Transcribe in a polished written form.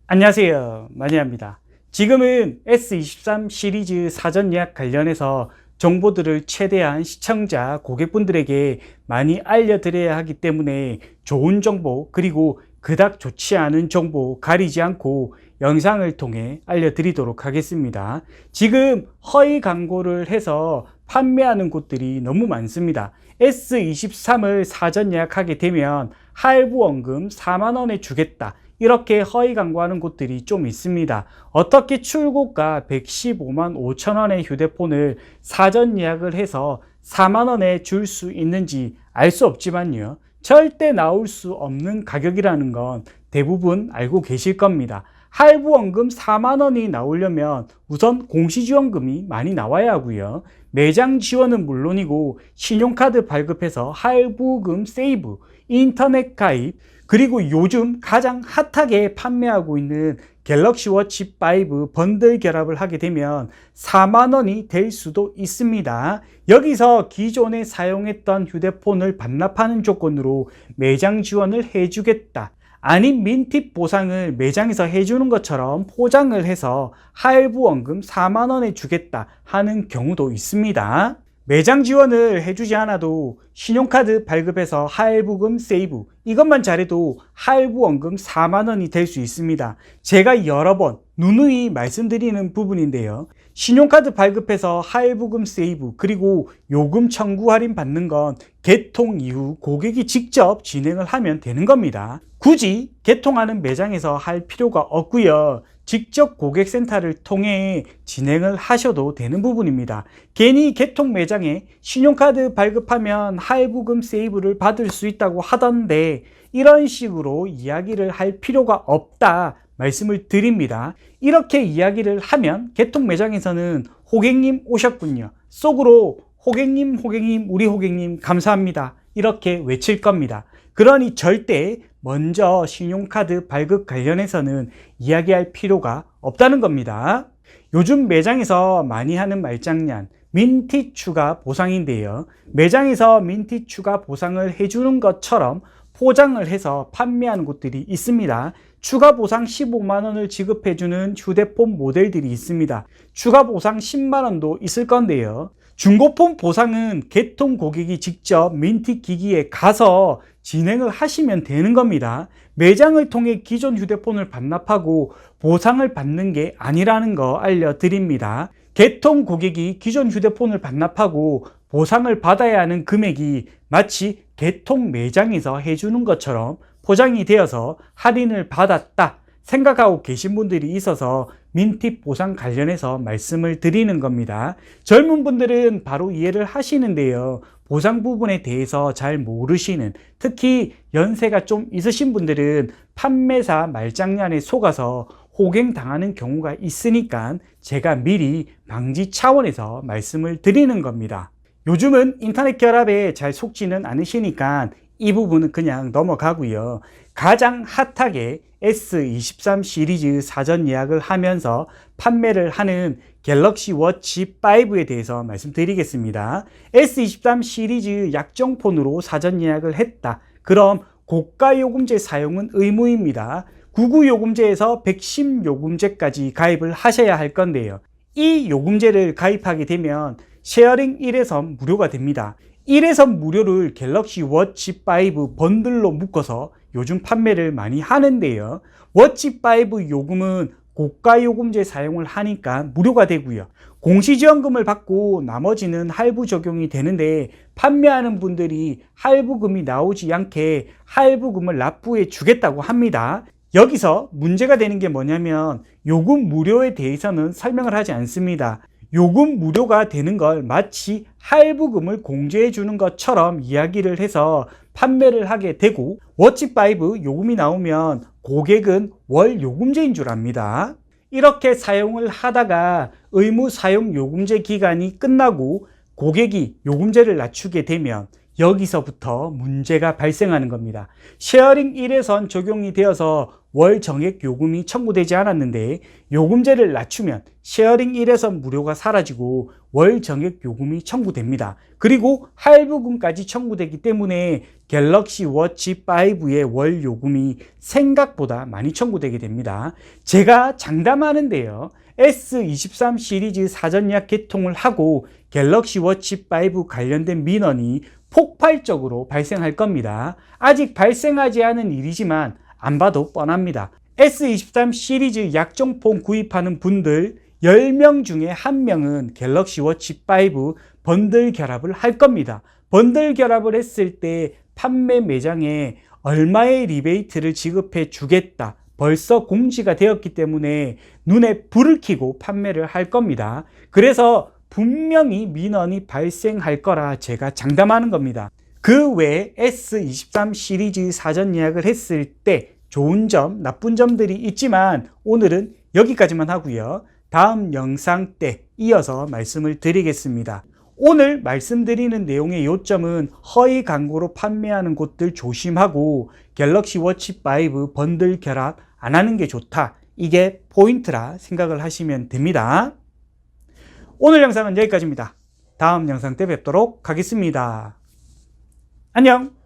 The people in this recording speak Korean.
안녕하세요, 마니아입니다. 지금은 S23 시리즈 사전 예약 관련해서 정보들을 최대한 시청자, 고객분들에게 많이 알려드려야 하기 때문에 좋은 정보 그리고 그닥 좋지 않은 정보 가리지 않고 영상을 통해 알려드리도록 하겠습니다. 지금 허위 광고를 해서 판매하는 곳들이 너무 많습니다. S23을 사전 예약하게 되면 할부 원금 4만원에 주겠다, 이렇게 허위 광고하는 곳들이 좀 있습니다. 어떻게 출고가 115만 5천 원의 휴대폰을 사전 예약을 해서 4만 원에 줄 수 있는지 알 수 없지만요, 절대 나올 수 없는 가격이라는 건 대부분 알고 계실 겁니다. 할부 원금 4만 원이 나오려면 우선 공시지원금이 많이 나와야 하고요, 매장 지원은 물론이고 신용카드 발급해서 할부금 세이브, 인터넷 가입, 그리고 요즘 가장 핫하게 판매하고 있는 갤럭시 워치 5 번들 결합을 하게 되면 4만 원이 될 수도 있습니다. 여기서 기존에 사용했던 휴대폰을 반납하는 조건으로 매장 지원을 해주겠다, 아닌 민팁 보상을 매장에서 해주는 것처럼 포장을 해서 할부 원금 4만 원에 주겠다 하는 경우도 있습니다. 매장 지원을 해주지 않아도 신용카드 발급해서 할부금 세이브, 이것만 잘해도 할부 원금 4만 원이 될 수 있습니다. 제가 여러 번 누누이 말씀드리는 부분인데요, 신용카드 발급해서 할부금 세이브 그리고 요금 청구 할인 받는 건 개통 이후 고객이 직접 진행을 하면 되는 겁니다. 굳이 개통하는 매장에서 할 필요가 없고요, 직접 고객센터를 통해 진행을 하셔도 되는 부분입니다. 괜히 개통 매장에 신용카드 발급하면 할부금 세이브를 받을 수 있다고 하던데 이런 식으로 이야기를 할 필요가 없다 말씀을 드립니다. 이렇게 이야기를 하면 개통 매장에서는 호객님 오셨군요, 속으로 호객님 우리 호객님 감사합니다 이렇게 외칠 겁니다. 그러니 절대 먼저 신용카드 발급 관련해서는 이야기할 필요가 없다는 겁니다. 요즘 매장에서 많이 하는 말장난, 민티 추가 보상인데요, 매장에서 민티 추가 보상을 해주는 것처럼 포장을 해서 판매하는 곳들이 있습니다. 추가 보상 15만 원을 지급해주는 휴대폰 모델들이 있습니다. 추가 보상 10만 원도 있을 건데요, 중고폰 보상은 개통 고객이 직접 민티 기기에 가서 진행을 하시면 되는 겁니다. 매장을 통해 기존 휴대폰을 반납하고 보상을 받는 게 아니라는 거 알려드립니다. 개통 고객이 기존 휴대폰을 반납하고 보상을 받아야 하는 금액이 마치 개통 매장에서 해주는 것처럼 포장이 되어서 할인을 받았다 생각하고 계신 분들이 있어서 민팁 보상 관련해서 말씀을 드리는 겁니다. 젊은 분들은 바로 이해를 하시는데요, 보상 부분에 대해서 잘 모르시는, 특히 연세가 좀 있으신 분들은 판매사 말장난에 속아서 호갱당하는 경우가 있으니까 제가 미리 방지 차원에서 말씀을 드리는 겁니다. 요즘은 인터넷 결합에 잘 속지는 않으시니까 이 부분은 그냥 넘어가고요, 가장 핫하게 S23 시리즈 사전 예약을 하면서 판매를 하는 갤럭시 워치 5에 대해서 말씀드리겠습니다. S23 시리즈 약정폰으로 사전 예약을 했다, 그럼 고가 요금제 사용은 의무입니다. 99 요금제에서 110 요금제까지 가입을 하셔야 할 건데요, 이 요금제를 가입하게 되면 쉐어링 1회선 무료가 됩니다. 1회선 무료를 갤럭시 워치 5 번들로 묶어서 요즘 판매를 많이 하는데요, 워치 5 요금은 고가 요금제 사용을 하니까 무료가 되고요, 공시지원금을 받고 나머지는 할부 적용이 되는데 판매하는 분들이 할부금이 나오지 않게 할부금을 납부해 주겠다고 합니다. 여기서 문제가 되는 게 뭐냐면 요금 무료에 대해서는 설명을 하지 않습니다. 요금 무료가 되는 걸 마치 할부금을 공제해 주는 것처럼 이야기를 해서 판매를 하게 되고, 워치5 요금이 나오면 고객은 월 요금제인 줄 압니다. 이렇게 사용을 하다가 의무 사용 요금제 기간이 끝나고 고객이 요금제를 낮추게 되면 여기서부터 문제가 발생하는 겁니다. 쉐어링 1에선 적용이 되어서 월 정액 요금이 청구되지 않았는데 요금제를 낮추면 쉐어링 1에선 무료가 사라지고 월 정액 요금이 청구됩니다. 그리고 할부금까지 청구되기 때문에 갤럭시 워치 5의 월 요금이 생각보다 많이 청구되게 됩니다. 제가 장담하는데요. S23 시리즈 사전 예약 개통을 하고 갤럭시 워치 5 관련된 민원이 폭발적으로 발생할 겁니다. 아직 발생하지 않은 일이지만 안 봐도 뻔합니다. S23 시리즈 약정폰 구입하는 분들 10명 중에 1명은 갤럭시 워치 5 번들 결합을 할 겁니다. 번들 결합을 했을 때 판매 매장에 얼마의 리베이트를 지급해 주겠다. 벌써 공지가 되었기 때문에 눈에 불을 켜고 판매를 할 겁니다. 그래서 분명히 민원이 발생할 거라 제가 장담하는 겁니다. 그 외에 S23 시리즈 사전 예약을 했을 때 좋은 점, 나쁜 점들이 있지만 오늘은 여기까지만 하고요. 다음 영상 때 이어서 말씀을 드리겠습니다. 오늘 말씀드리는 내용의 요점은 허위 광고로 판매하는 곳들 조심하고 갤럭시 워치 5 번들 결합 안 하는 게 좋다. 이게 포인트라 생각을 하시면 됩니다. 오늘 영상은 여기까지입니다. 다음 영상 때 뵙도록 하겠습니다. 안녕!